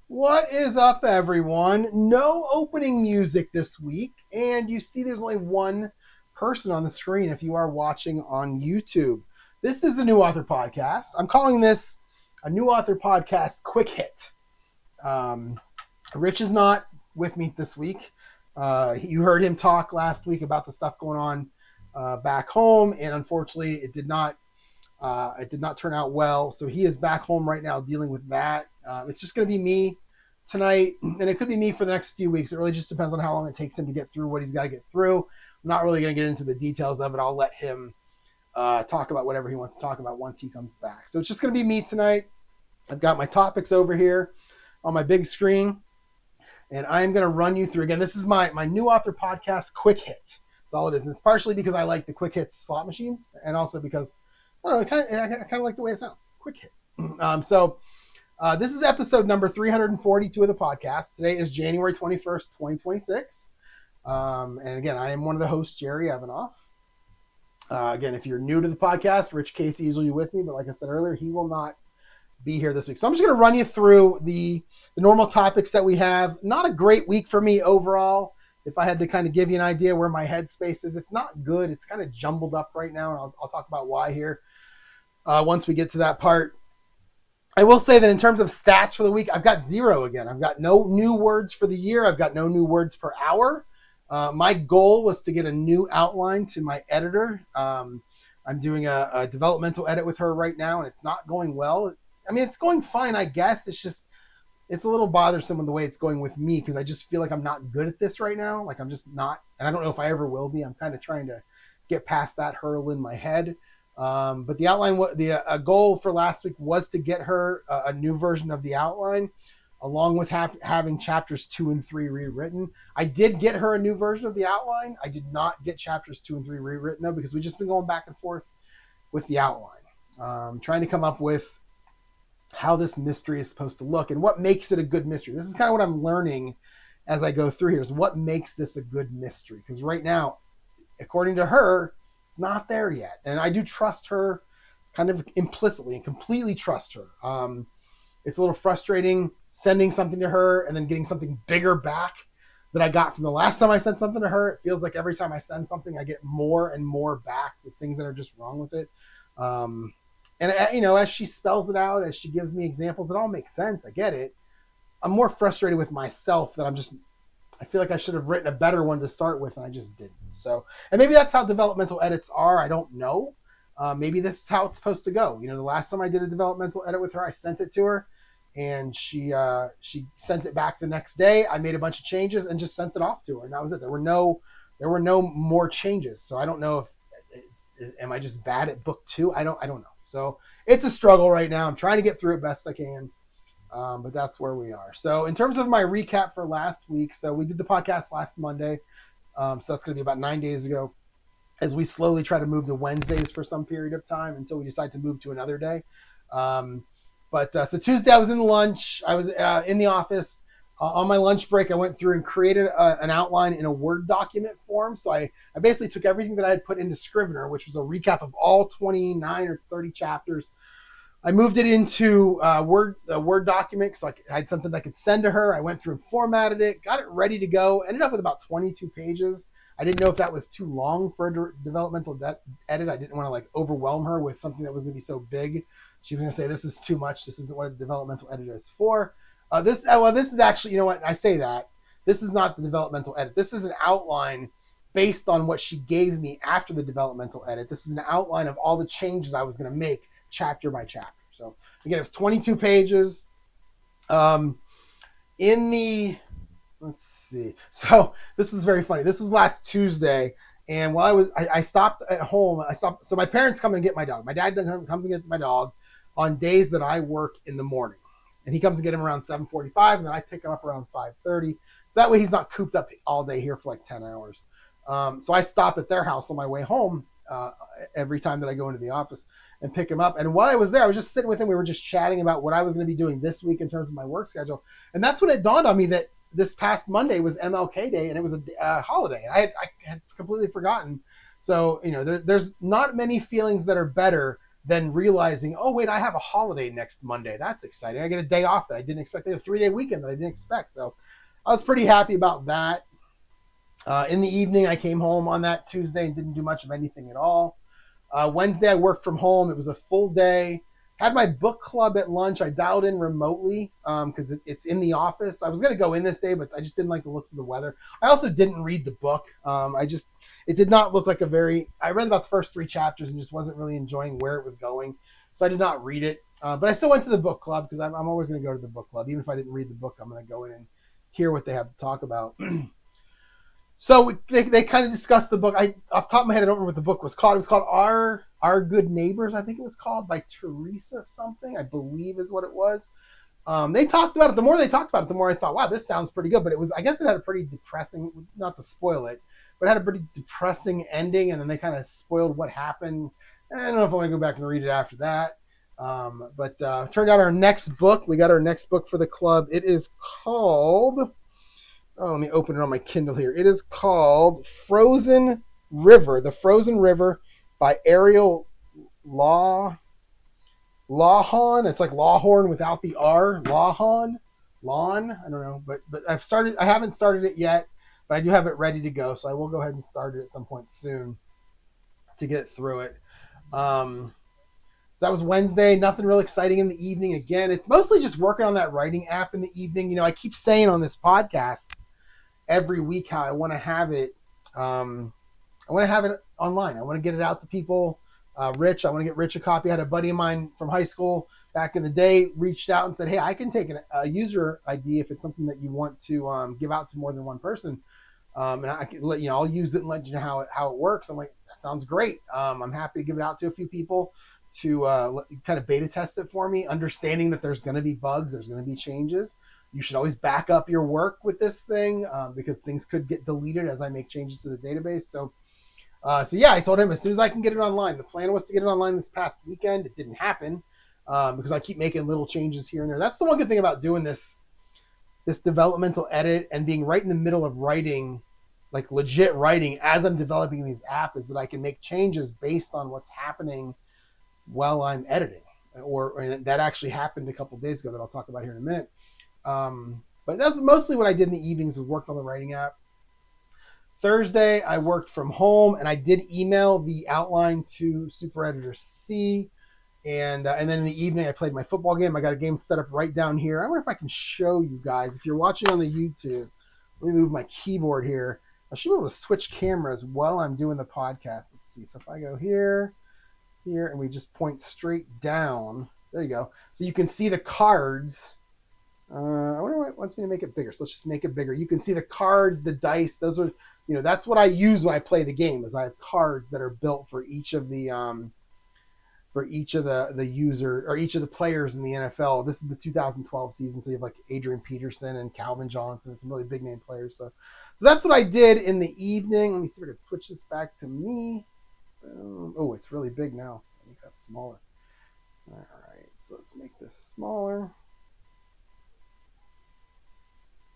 What is up, everyone? No opening music this week, and you see there's only one person on the screen if you are watching on YouTube. This is the New Author Podcast. I'm calling this a New Author Podcast Quick Hit. Rich is not with me this week. You heard him talk last week about the stuff going on back home, and unfortunately, it did not turn out well. So he is back home right now dealing with that. It's just going to be me tonight, and it could be me for the next few weeks. It really just depends on how long it takes him to get through what he's got to get through. I'm not really going to get into the details of it. I'll let him talk about whatever he wants to talk about once he comes back. So it's just going to be me tonight. I've got my topics over here on my big screen, and I'm going to run you through. Again, this is my New Author Podcast Quick Hit. That's all it is. And it's partially because I like the quick hits slot machines, and also because I don't know, I kind of like the way it sounds. Quick hits. This is episode number 342 of the podcast. Today is January 21st, 2026. And again, I am one of the hosts, Jerry Evanoff. Again, if you're new to the podcast, Rich Kacy is usually with me, but like I said earlier, he will not be here this week. So I'm just going to run you through the normal topics that we have. Not a great week for me overall. If I had to kind of give you an idea where my headspace is, it's not good. It's kind of jumbled up right now, and I'll talk about why here once we get to that part. I will say that in terms of stats for the week, I've got zero again. I've got no new words for the year. I've got no new words per hour. My goal was to get a new outline to my editor. I'm doing a developmental edit with her right now, and it's not going well. I mean, it's going fine, I guess. It's a little bothersome with the way it's going with me because I just feel like I'm not good at this right now. Like I'm just not, and I don't know if I ever will be. I'm kind of trying to get past that hurdle in my head. But the outline, a goal for last week was to get her a new version of the outline, along with having chapters 2 and 3 rewritten. I did get her a new version of the outline. I did not get chapters 2 and 3 rewritten though, because we've just been going back and forth with the outline, trying to come up with how this mystery is supposed to look and what makes it a good mystery. This is kind of what I'm learning as I go through here, is what makes this a good mystery. Because right now, according to her, it's not there yet. And I do trust her kind of implicitly and completely trust her. It's a little frustrating sending something to her and then getting something bigger back that I got from the last time I sent something to her. It feels like every time I send something, I get more and more back with things that are just wrong with it. And as she spells it out, as she gives me examples, it all makes sense. I get it. I'm more frustrated with myself that I feel like I should have written a better one to start with, and I just didn't. So, and maybe that's how developmental edits are. I don't know. Maybe this is how it's supposed to go. The last time I did a developmental edit with her, I sent it to her, and she sent it back the next day. I made a bunch of changes and just sent it off to her, and that was it. There were no more changes. So I don't know am I just bad at book 2? I don't know. So it's a struggle right now. I'm trying to get through it best I can. But that's where we are. So in terms of my recap for last week, so we did the podcast last Monday. So that's going to be about 9 days ago, as we slowly try to move to Wednesdays for some period of time until we decide to move to another day. So Tuesday I was in lunch. I was in the office. On my lunch break, I went through and created an outline in a Word document form. So I basically took everything that I had put into Scrivener, which was a recap of all 29 or 30 chapters. I moved it into a Word document, so I had something that I could send to her. I went through and formatted it, got it ready to go. Ended up with about 22 pages. I didn't know if that was too long for a developmental edit. I didn't want to overwhelm her with something that was going to be so big. She was going to say, "This is too much. This isn't what a developmental edit is for." This is actually, you know what? I say that. This is not the developmental edit. This is an outline based on what she gave me after the developmental edit. This is an outline of all the changes I was going to make chapter by chapter. So again, it was 22 pages. Let's see. So this was very funny. This was last Tuesday. And while I stopped at home. So my parents come and get my dog. My dad comes and gets my dog on days that I work in the morning. And he comes and get him around 7:45, and then I pick him up around 5:30. So that way he's not cooped up all day here for 10 hours. So I stop at their house on my way home every time that I go into the office and pick him up. And while I was there, I was just sitting with him. We were just chatting about what I was going to be doing this week in terms of my work schedule. And that's when it dawned on me that this past Monday was MLK Day, and it was a holiday. And I had completely forgotten. So, there's not many feelings that are better then realizing, oh wait, I have a holiday next Monday. That's exciting. I get a day off that I didn't expect. I get a 3-day weekend that I didn't expect. So I was pretty happy about that. In the evening, I came home on that Tuesday and didn't do much of anything at all. Wednesday, I worked from home. It was a full day. Had my book club at lunch. I dialed in remotely because it's in the office. I was going to go in this day, but I just didn't like the looks of the weather. I also didn't read the book. It did not look like I read about the first 3 chapters and just wasn't really enjoying where it was going. So I did not read it. But I still went to the book club because I'm always going to go to the book club. Even if I didn't read the book, I'm going to go in and hear what they have to talk about. So they kind of discussed the book. Off the top of my head, I don't remember what the book was called. It was called Our Good Neighbors, I think it was called, by Teresa something, I believe is what it was. They talked about it. The more they talked about it, the more I thought, wow, this sounds pretty good. But I guess it had a pretty depressing, not to spoil it, but it had a pretty depressing ending. And then they kind of spoiled what happened. I don't know if I want to go back and read it after that. But turned out our next book. We got our next book for the club. It is called... Oh, let me open it on my Kindle here. It is called Frozen River, The Frozen River by Ariel Lawhon. It's like Lawhorn without the R. Lawhon. Lawn. I don't know. But I haven't started it yet, but I do have it ready to go. So I will go ahead and start it at some point soon to get through it. So that was Wednesday. Nothing real exciting in the evening. Again, it's mostly just working on that writing app in the evening. You know, I keep saying on this podcast every week how I want to have it. I want to have it online. I want to get it out to people. Rich, I want to get Rich a copy. I had a buddy of mine from high school back in the day reached out and said, hey, I can take a user ID if it's something that you want to give out to more than one person. And I can let I'll use it and let you know how it works. I'm like, that sounds great. I'm happy to give it out to a few people to kind of beta test it for me, understanding that there's going to be bugs, there's going to be changes. You should always back up your work with this thing because things could get deleted as I make changes to the database. So yeah, I told him as soon as I can get it online. The plan was to get it online this past weekend. It didn't happen because I keep making little changes here and there. That's the one good thing about doing this developmental edit and being right in the middle of writing, like legit writing as I'm developing these apps, is that I can make changes based on what's happening while I'm editing. And that actually happened a couple of days ago that I'll talk about here in a minute. But that's mostly what I did in the evenings, was worked on the writing app. Thursday, I worked from home, and I did email the outline to Super Editor C. And then in the evening, I played my football game. I got a game set up right down here. I wonder if I can show you guys. If you're watching on the YouTubes, let me move my keyboard here. I should be able to switch cameras while I'm doing the podcast. Let's see. So if I go here, and we just point straight down. There you go. So you can see the cards. I wonder why it wants me to make it bigger. So let's just make it bigger. You can see the cards, the dice. Those are, that's what I use when I play the game. Is I have cards that are built for each of the user or each of the players in the NFL. This is the 2012 season, so you have like Adrian Peterson and Calvin Johnson and some really big name players. So that's what I did in the evening. Let me see if I can switch this back to me. Oh, it's really big now. I think that's smaller. All right, so let's make this smaller.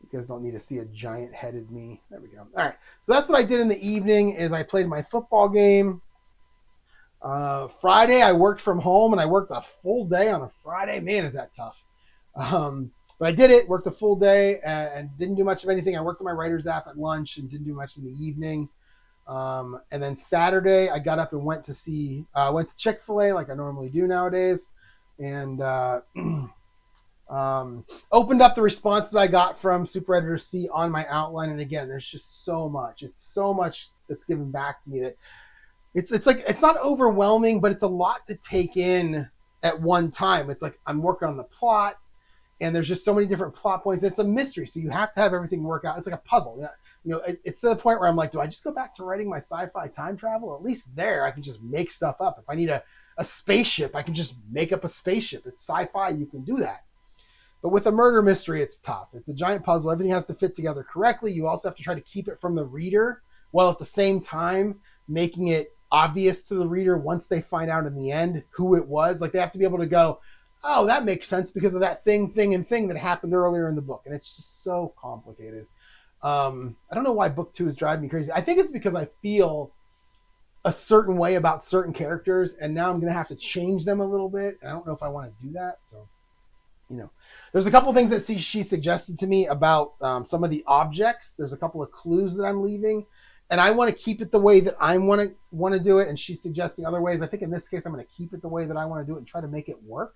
You guys don't need to see a giant-headed me. There we go. All right, so that's what I did in the evening. Is I played my football game. Friday, I worked from home, and I worked a full day on a Friday. Man, is that tough. But I did it. Worked a full day and didn't do much of anything. I worked on my writer's app at lunch and didn't do much in the evening. And then Saturday, I got up and went to Chick-fil-A like I normally do nowadays, and opened up the response that I got from Super Editor C on my outline. And again, there's just so much. It's so much that's given back to me that it's like, it's not overwhelming, but it's a lot to take in at one time. It's like I'm working on the plot, and there's just so many different plot points. It's a mystery, so you have to have everything work out. It's like a puzzle. It's to the point where I'm like, do I just go back to writing my sci-fi time travel? At least there, I can just make stuff up. If I need a spaceship, I can just make up a spaceship. It's sci-fi, you can do that. But with a murder mystery, it's tough. It's a giant puzzle. Everything has to fit together correctly. You also have to try to keep it from the reader, while at the same time making it obvious to the reader once they find out in the end who it was. Like, they have to be able to go, oh, that makes sense because of that thing that happened earlier in the book. And it's just so complicated. I don't know why book 2 is driving me crazy. I think it's because I feel a certain way about certain characters, and now I'm going to have to change them a little bit. And I don't know if I want to do that. So, there's a couple things that she suggested to me about some of the objects. There's a couple of clues that I'm leaving, and I want to keep it the way that I want to do it. And she's suggesting other ways. I think in this case, I'm going to keep it the way that I want to do it and try to make it work.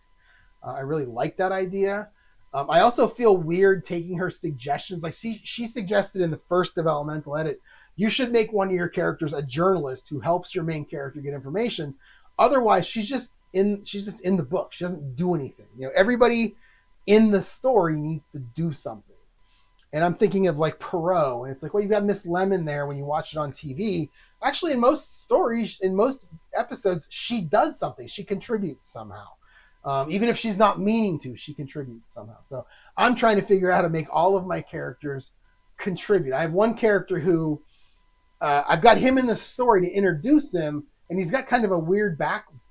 I really like that idea. I also feel weird taking her suggestions. Like she suggested in the first developmental edit, you should make one of your characters a journalist who helps your main character get information. Otherwise, she's just in the book. She doesn't do anything. Everybody in the story needs to do something. And I'm thinking of like Perot, and it's like, well, you've got Miss Lemon there when you watch it on TV. Actually, in most stories, in most episodes, she does something. She contributes somehow. Even if she's not meaning to, she contributes somehow. So I'm trying to figure out how to make all of my characters contribute. I have one character who I've got him in the story to introduce him, and he's got kind of a weird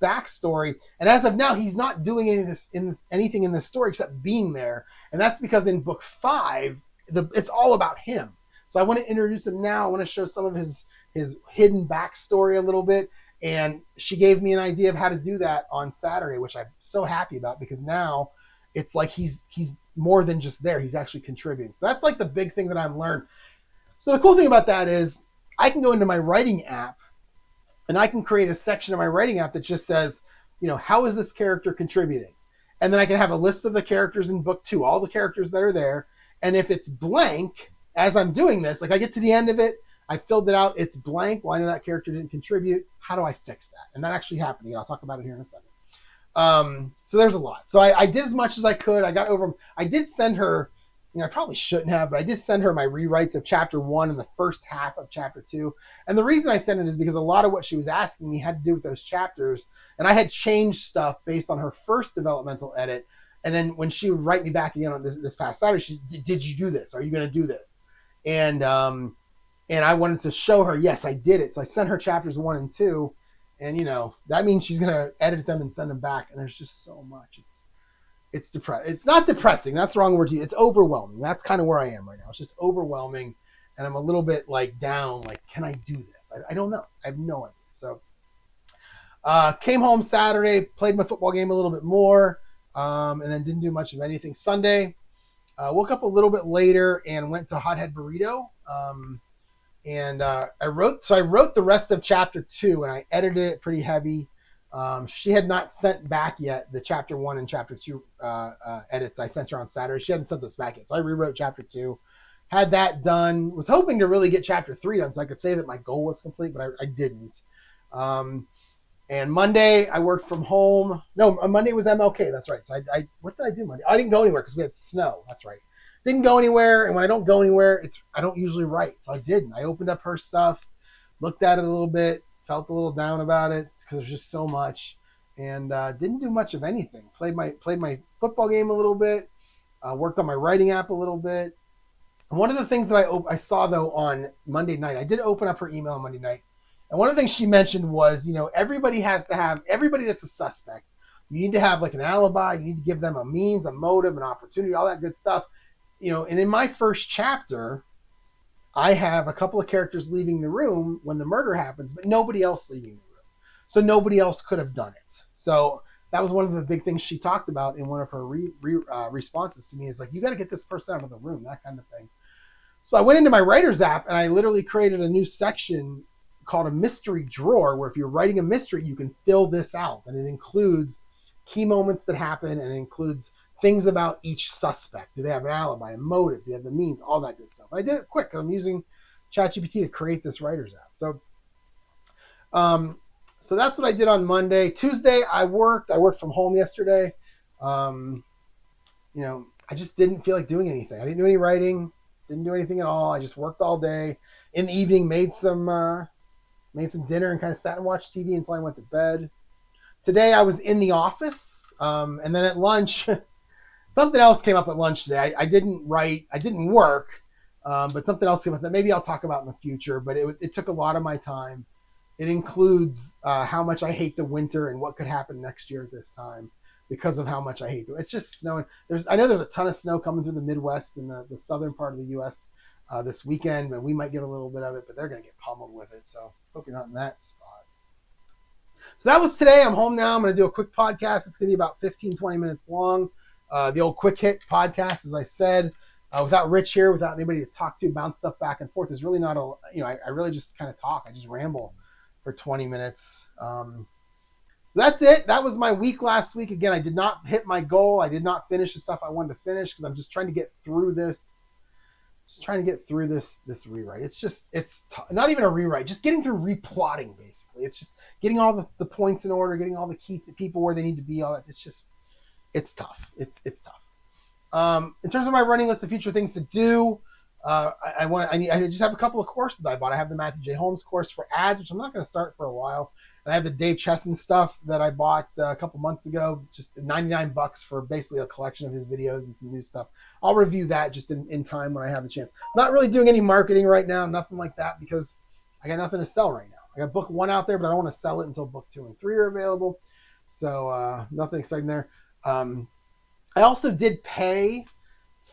backstory. And as of now, he's not doing anything in this story except being there. And that's because in book 5, it's all about him. So I want to introduce him now. I want to show some of his hidden backstory a little bit. And she gave me an idea of how to do that on Saturday, which I'm so happy about, because now it's like he's more than just there. He's actually contributing. So that's like the big thing that I've learned. So the cool thing about that is I can go into my writing app and I can create a section of my writing app that just says, how is this character contributing? And then I can have a list of the characters in book 2, all the characters that are there. And if it's blank, as I'm doing this, like I get to the end of it, I filled it out, it's blank. Well, I know that character didn't contribute. How do I fix that? And that actually happened. I'll talk about it here in a second. So there's a lot. So I did as much as I could. I did send her, I probably shouldn't have, but I did send her my rewrites of chapter 1 and the first half of chapter 2. And the reason I sent it is because a lot of what she was asking me had to do with those chapters. And I had changed stuff based on her first developmental edit. And then when she would write me back again on this past Saturday, she did you do this? Are you going to do this? And I wanted to show her, yes, I did it. So I sent her chapters 1 and 2. And, that means she's going to edit them and send them back. And there's just so much. It's depressing. It's not depressing. That's the wrong word to use. It's overwhelming. That's kind of where I am right now. It's just overwhelming. And I'm a little bit like down. Like, can I do this? I don't know. I have no idea. So came home Saturday, played my football game a little bit more, and then didn't do much of anything. Sunday, woke up a little bit later and went to Hothead Burrito. I wrote the rest of chapter 2 and I edited it pretty heavy. She had not sent back yet the chapter 1 and chapter 2 edits I sent her on Saturday. She hadn't sent those back yet. So I rewrote chapter 2, had that done, was hoping to really get chapter 3 done so I could say that my goal was complete, but I didn't. And Monday I worked from home. No, Monday was MLK. That's right. So what did I do Monday? I didn't go anywhere because we had snow. That's right. Didn't go anywhere. And when I don't go anywhere, I don't usually write. So I didn't. I opened up her stuff, looked at it a little bit, felt a little down about it because there's just so much, and didn't do much of anything. Played my football game a little bit, worked on my writing app a little bit. And one of the things that I saw though on Monday night, I did open up her email on Monday night, and one of the things she mentioned was, everybody that's a suspect, you need to have like an alibi. You need to give them a means, a motive, an opportunity, all that good stuff. And in my first chapter, I have a couple of characters leaving the room when the murder happens, but nobody else leaving the room. So nobody else could have done it. So that was one of the big things she talked about in one of her responses to me is like, you got to get this person out of the room, that kind of thing. So I went into my writer's app and I literally created a new section called a mystery drawer, where if you're writing a mystery, you can fill this out. And it includes key moments that happen, and it includes things about each suspect. Do they have an alibi, a motive? Do they have the means? All that good stuff. I did it quick. I'm using ChatGPT to create this writer's app. So that's what I did on Monday. Tuesday, I worked from home yesterday. I just didn't feel like doing anything. I didn't do any writing, didn't do anything at all. I just worked all day. In the evening, made some dinner and kind of sat and watched TV until I went to bed. Today, I was in the office, and then at lunch, something else came up at lunch today. I didn't write, I didn't work, but something else came up that maybe I'll talk about in the future, but it took a lot of my time. It includes how much I hate the winter and what could happen next year at this time because of how much I hate it. It's just snowing. I know there's a ton of snow coming through the Midwest and the southern part of the U.S. This weekend, and we might get a little bit of it, but they're going to get pummeled with it. So hope you're not in that spot. So that was today. I'm home now. I'm going to do a quick podcast. It's going to be about 15, 20 minutes long. The old quick hit podcast, as I said, without Rich here, without anybody to talk to, bounce stuff back and forth. There's really not I really just kind of talk. I just ramble for 20 minutes. So that's it. That was my week last week. Again, I did not hit my goal. I did not finish the stuff I wanted to finish because I'm just trying to get through this. This rewrite. It's not even a rewrite, just getting through replotting, basically. It's just getting all the points in order, getting all the key people where they need to be, all that. It's tough. It's tough. In terms of my running list of future things to do, I just have a couple of courses I bought. I have the Matthew J. Holmes course for ads, which I'm not going to start for a while. And I have the Dave Chesson stuff that I bought a couple months ago, just $99 for basically a collection of his videos and some new stuff. I'll review that just in time when I have a chance. I'm not really doing any marketing right now, nothing like that, because I got nothing to sell right now. I got book 1 out there, but I don't want to sell it until book 2 and 3 are available. So nothing exciting there. I also did pay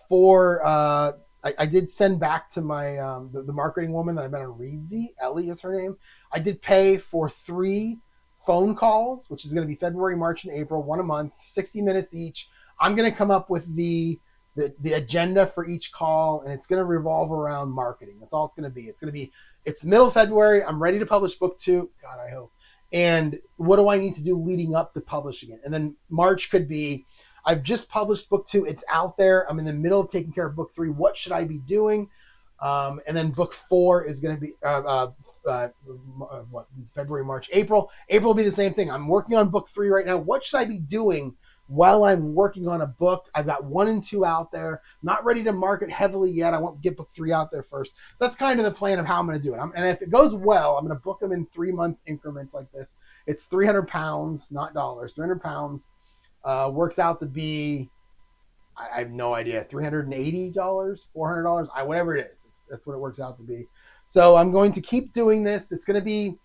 for I did send back to my the marketing woman that I met on Reedsy, Ellie is her name. I did pay for 3 phone calls, which is going to be February, March, and April, 1 a month, 60 minutes each. I'm going to come up with the agenda for each call, and it's going to revolve around marketing. That's all it's going to be. It's the middle of February. I'm ready to publish book 2. God, I hope. And what do I need to do leading up to publishing it? And then March could be, I've just published book 2. It's out there. I'm in the middle of taking care of book 3. What should I be doing? And then book 4 is going to be February, March, April. April will be the same thing. I'm working on book 3 right now. What should I be doing while I'm working on a book? I've got 1 and 2 out there. Not ready to market heavily yet. I want to get book 3 out there first. So that's kind of the plan of how I'm going to do it. And if it goes well, I'm going to book them in 3-month increments like this. It's 300 pounds, not dollars, 300 pounds. Works out to be, I have no idea, $380, $400, whatever it is. That's what it works out to be. So I'm going to keep doing this. It's going to be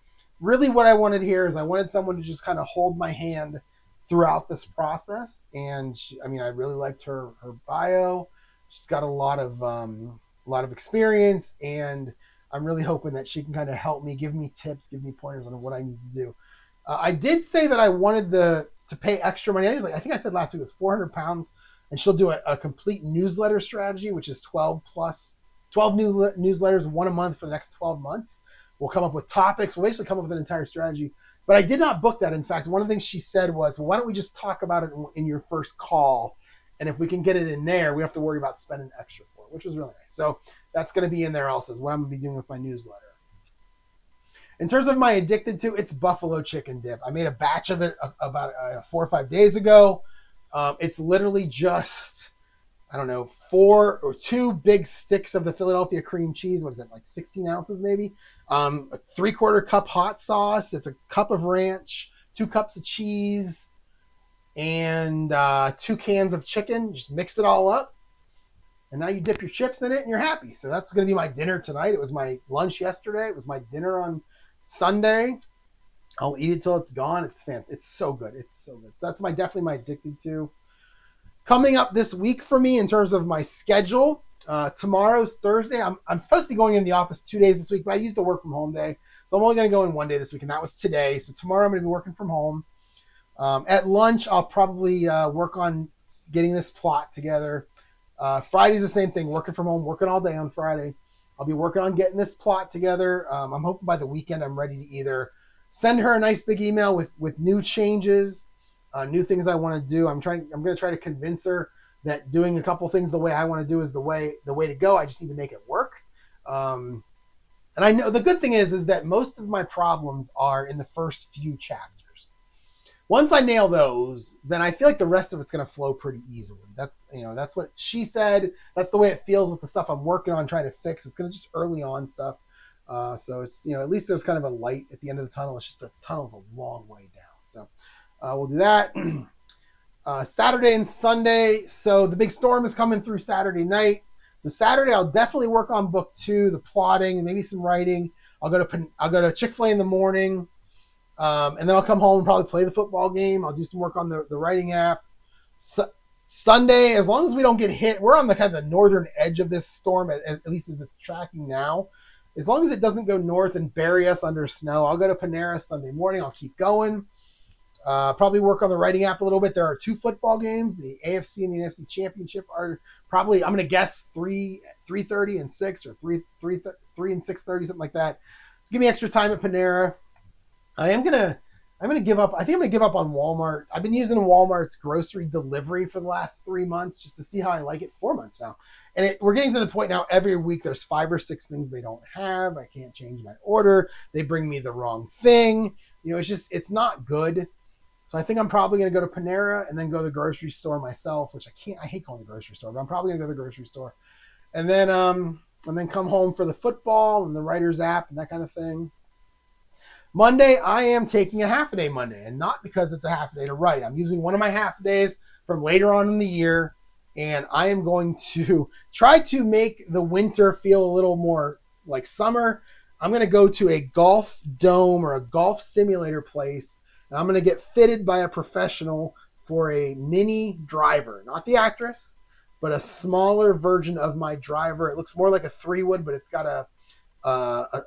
really what I wanted here is I wanted someone to just kind of hold my hand throughout this process. And I really liked her bio. She's got a lot of experience, and I'm really hoping that she can kind of help me, give me tips, give me pointers on what I need to do. I did say that I wanted to pay extra money. I think I said last week it was 400 pounds, and she'll do a complete newsletter strategy, which is 12 new newsletters, 1 a month for the next 12 months. We'll come up with topics. We'll basically come up with an entire strategy. But I did not book that. In fact, one of the things she said was, well, why don't we just talk about it in your first call? And if we can get it in there, we don't have to worry about spending extra for it, which was really nice. So that's going to be in there also, is what I'm going to be doing with my newsletter. In terms of my addicted to, it's buffalo chicken dip. I made a batch of it about 4 or 5 days ago. It's literally just, 4 or 2 big sticks of the Philadelphia cream cheese. What is that, like 16 ounces maybe? A 3/4 cup hot sauce. It's a cup of ranch, 2 cups of cheese, and 2 cans of chicken. Just mix it all up. And now you dip your chips in it and you're happy. So that's going to be my dinner tonight. It was my lunch yesterday. It was my dinner on Sunday. I'll eat it till it's gone. It's fantastic. It's so good. So that's definitely my addicted to. Coming up this week for me in terms of my schedule, tomorrow's Thursday. I'm supposed to be going in the office 2 days this week, but I used a work from home day. So I'm only going to go in 1 day this week, and that was today. So tomorrow I'm going to be working from home. At lunch, I'll probably work on getting this plot together. Friday's the same thing, working from home, working all day on Friday. I'll be working on getting this plot together. I'm hoping by the weekend I'm ready to either send her a nice big email with new changes, new things I want to do. I'm going to try to convince her that doing a couple things the way I want to do is the way to go. I just need to make it work. And I know the good thing is that most of my problems are in the first few chapters. Once I nail those, then I feel like the rest of it's going to flow pretty easily. That's what she said. That's the way it feels with the stuff I'm working on trying to fix. It's going to just early on stuff. So it's, at least there's kind of a light at the end of the tunnel. It's just the tunnel's a long way down. So we'll do that. Saturday and Sunday. So the big storm is coming through Saturday night. So Saturday, I'll definitely work on book 2, the plotting and maybe some writing. I'll go to Chick-fil-A in the morning. And then I'll come home and probably play the football game. I'll do some work on the writing app. Sunday, as long as we don't get hit, we're on the kind of the northern edge of this storm, at least as it's tracking now. as long as it doesn't go north and bury us under snow, I'll go to Panera Sunday morning. I'll keep going. Probably work on the writing app a little bit. There are 2 football games. The AFC and the NFC Championship are probably, I'm going to guess 3:30 and 6 or 3 and 6:30, something like that. So give me extra time at Panera. I'm gonna give up. I think I'm gonna give up on Walmart. I've been using Walmart's grocery delivery for the last 3 months just to see how I like it. 4 months now, and we're getting to the point now. Every week there's 5 or 6 things they don't have. I can't change my order. They bring me the wrong thing. It's not good. So I think I'm probably gonna go to Panera and then go to the grocery store myself, which I can't. I hate going to the grocery store, but I'm probably gonna go to the grocery store, and then come home for the football and the writer's app and that kind of thing. Monday, I am taking a half a day Monday, and not because it's a half a day to write. I'm using one of my half days from later on in the year, and I am going to try to make the winter feel a little more like summer. I'm going to go to a golf dome or a golf simulator place, and I'm going to get fitted by a professional for a mini driver, not the actress, but a smaller version of my driver. It looks more like a 3-wood, but it's got a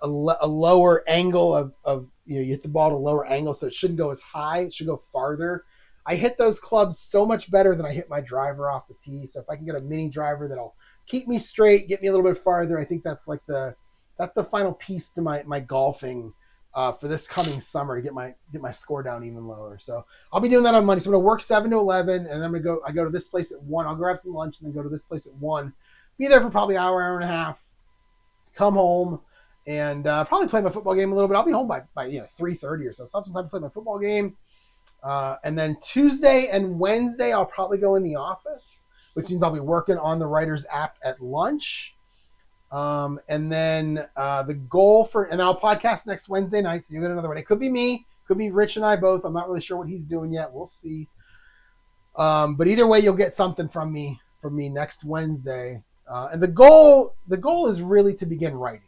lower angle of you hit the ball at a lower angle, so it shouldn't go as high. It should go farther. I hit those clubs so much better than I hit my driver off the tee. So if I can get a mini driver that'll keep me straight, get me a little bit farther, I think that's the final piece to my golfing for this coming summer to get my score down even lower. So I'll be doing that on Monday. So I'm gonna work 7 to 11, and then I go to this place at 1. I'll grab some lunch and then go to this place at 1. Be there for probably an hour and a half. Come home. And probably play my football game a little bit. I'll be home by 3:30 or so. So I'll have some time to play my football game. And then Tuesday and Wednesday, I'll probably go in the office, which means I'll be working on the writer's app at lunch. And then the goal and then I'll podcast next Wednesday night. So you get another one. It could be me, could be Rich and I both. I'm not really sure what he's doing yet. We'll see. But either way, you'll get something from me next Wednesday. And the goal is really to begin writing.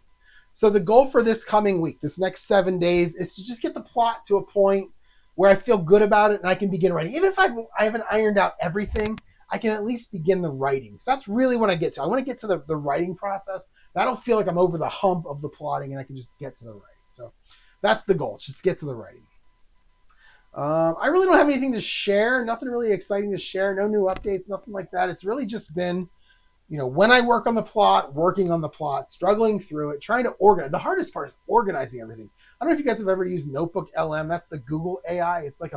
So the goal for this coming week, this next 7 days, is to just get the plot to a point where I feel good about it and I can begin writing. Even if I haven't ironed out everything, I can at least begin the writing. So that's really what I get to. I want to get to the writing process. That'll feel like I'm over the hump of the plotting and I can just get to the writing. So that's the goal, just to get to the writing. I really don't have anything to share. Nothing really exciting to share. No new updates, nothing like that. It's really just been when I work on the plot, working on the plot, struggling through it, trying to organize. The hardest part is organizing everything. I don't know if you guys have ever used Notebook LM. That's the Google AI. It's like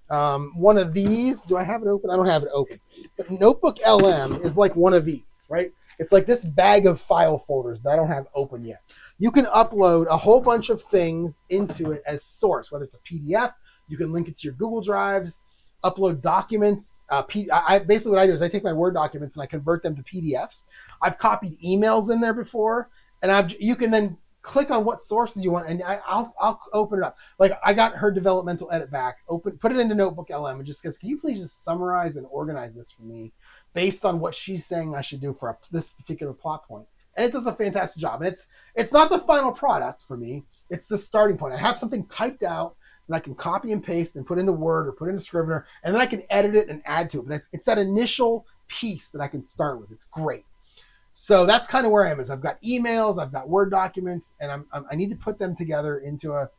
one of these. Do I have it open? I don't have it open. But Notebook LM is like one of these, right? It's like this bag of file folders that I don't have open yet. You can upload a whole bunch of things into it as source, whether it's a PDF. You can link it to your Google Drives. Upload documents. Basically what I do is I take my Word documents and I convert them to PDFs. I've copied emails in there before, and you can then click on what sources you want, and I'll open it up. Like I got her developmental edit back. Put it into Notebook LM and just says, can you please just summarize and organize this for me based on what she's saying I should do for this particular plot point? And it does a fantastic job. And it's not the final product for me. It's the starting point. I have something typed out and I can copy and paste and put into Word or put into Scrivener, and then I can edit it and add to it. But it's that initial piece that I can start with. It's great. So that's kind of where I am. Is I've got emails, I've got Word documents, and I need to put them together into a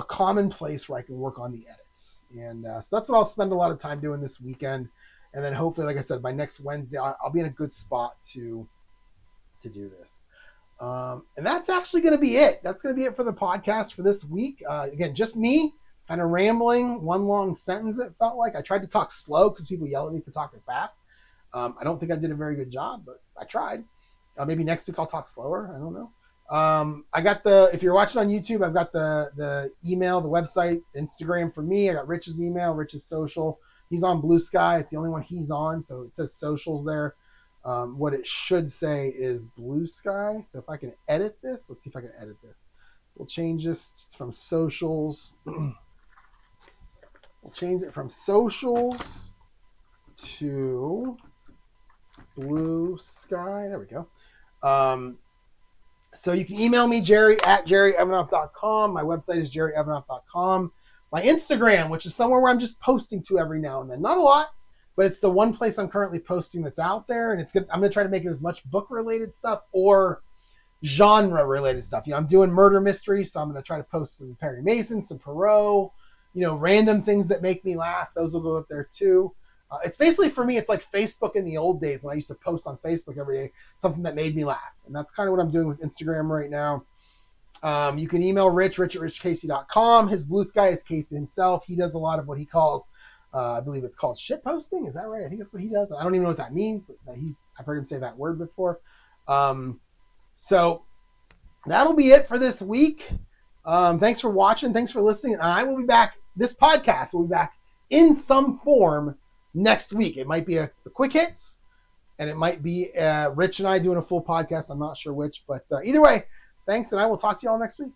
common place where I can work on the edits. And so that's what I'll spend a lot of time doing this weekend. And then hopefully, like I said, by next Wednesday, I'll be in a good spot to do this. And that's actually going to be it. That's going to be it for the podcast for this week. Again, just me kind of rambling, one long sentence. It felt like I tried to talk slow because people yell at me for talking fast. I don't think I did a very good job, but I tried. Maybe next week I'll talk slower. I don't know. I got if you're watching on YouTube, I've got the email, the website, Instagram for me. I got Rich's email, Rich's social. He's on Bluesky. It's the only one he's on. So it says socials there. What it should say is Bluesky. So if I can edit this, let's see if I can edit this. We'll change this from socials. We'll change it from socials to Bluesky. There we go. So you can email me, Jerry at jerryevanoff.com. My website is jerryevanoff.com. My Instagram, which is somewhere where I'm just posting to every now and then. Not a lot, but it's the one place I'm currently posting that's out there. And I'm going to try to make it as much book-related stuff or genre related stuff. I'm doing murder mystery, so I'm going to try to post some Perry Mason, some Perot, random things that make me laugh. Those will go up there too. It's basically, for me, it's like Facebook in the old days when I used to post on Facebook every day, something that made me laugh. And that's kind of what I'm doing with Instagram right now. You can email Rich at richkacy.com. His Bluesky is Kacy himself. He does a lot of what he calls, I believe it's called shit posting. Is that right? I think that's what he does. I don't even know what that means, but I've heard him say that word before. So that'll be it for this week. Thanks for watching. Thanks for listening. And I will be back. This podcast will be back in some form next week. It might be a quick hits, and it might be Rich and I doing a full podcast. I'm not sure which, but either way, thanks, and I will talk to you all next week.